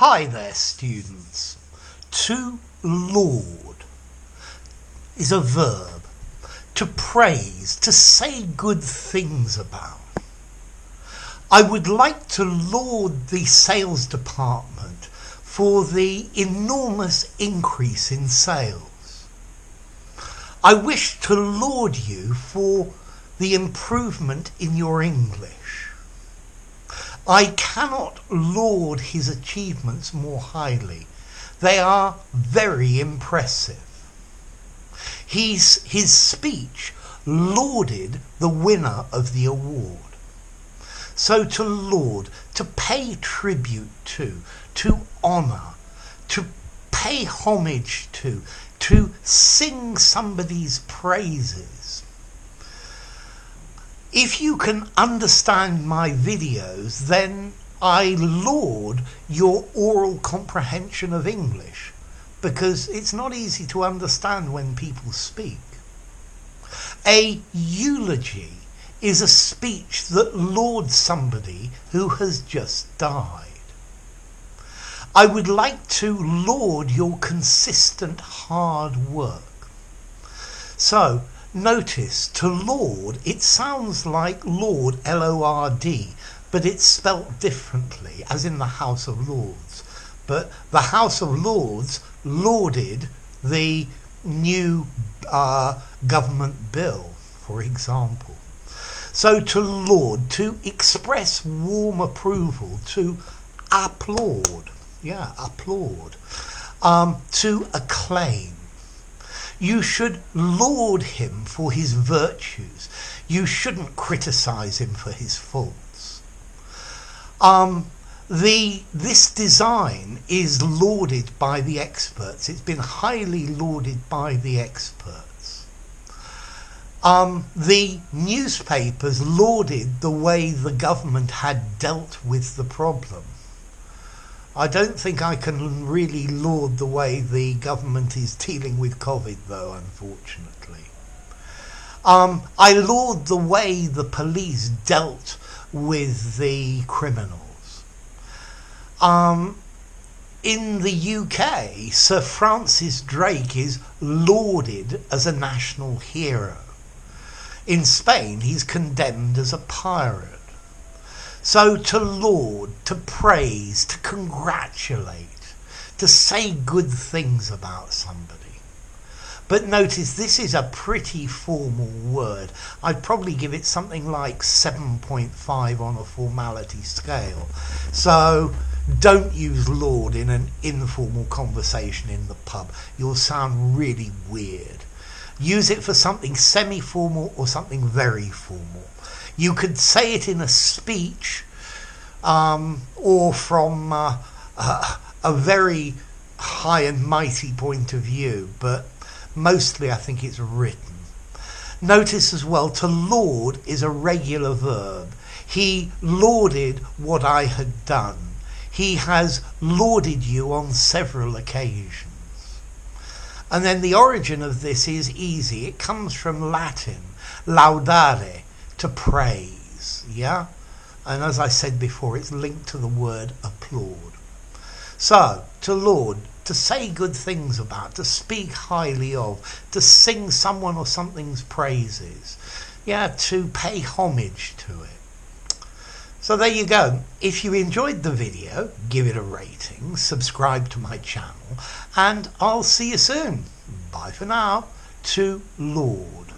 Hi there, students. To laud is a verb. To praise, to say good things about. I would like to laud the sales department for the enormous increase in sales. I wish to laud you for the improvement in your English. I cannot laud his achievements more highly. They are very impressive. His speech lauded the winner of the award. So to laud, to pay tribute to honour, to pay homage to sing somebody's praises. If you can understand my videos, then I laud your oral comprehension of English, because it's not easy to understand when people speak. A eulogy is a speech that lauds somebody who has just died. I would like to laud your consistent hard work. So, notice, to laud, it sounds like Lord, L-O-R-D, but it's spelt differently, as in the House of Lords. But the House of Lords lauded the new government bill, for example. So to laud, to express warm approval, to applaud, to acclaim. You should laud him for his virtues. You shouldn't criticize him for his faults. This design is lauded by the experts. It's been highly lauded by the experts. The newspapers lauded the way the government had dealt with the problem. I don't think I can really laud the way the government is dealing with COVID, though, unfortunately. I laud the way the police dealt with the criminals. In the UK, Sir Francis Drake is lauded as a national hero. In Spain, he's condemned as a pirate. So to laud, to praise, to congratulate, to say good things about somebody. But notice, this is a pretty formal word. I'd probably give it something like 7.5 on a formality scale. So don't use laud in an informal conversation in the pub. You'll sound really weird. Use it for something semi-formal or something very formal. You could say it in a speech or from a very high and mighty point of view, but mostly I think it's written. Notice as well, to laud is a regular verb. He lauded what I had done. He has lauded you on several occasions. And then the origin of this is easy. It comes from Latin, laudare, to praise, and as I said before, it's linked to the word applaud. So to laud, to say good things about, to speak highly of, to sing someone or something's praises, to pay homage to it. So there you go. If you enjoyed the video, give it a rating, subscribe to my channel, and I'll see you soon. Bye for now. To laud.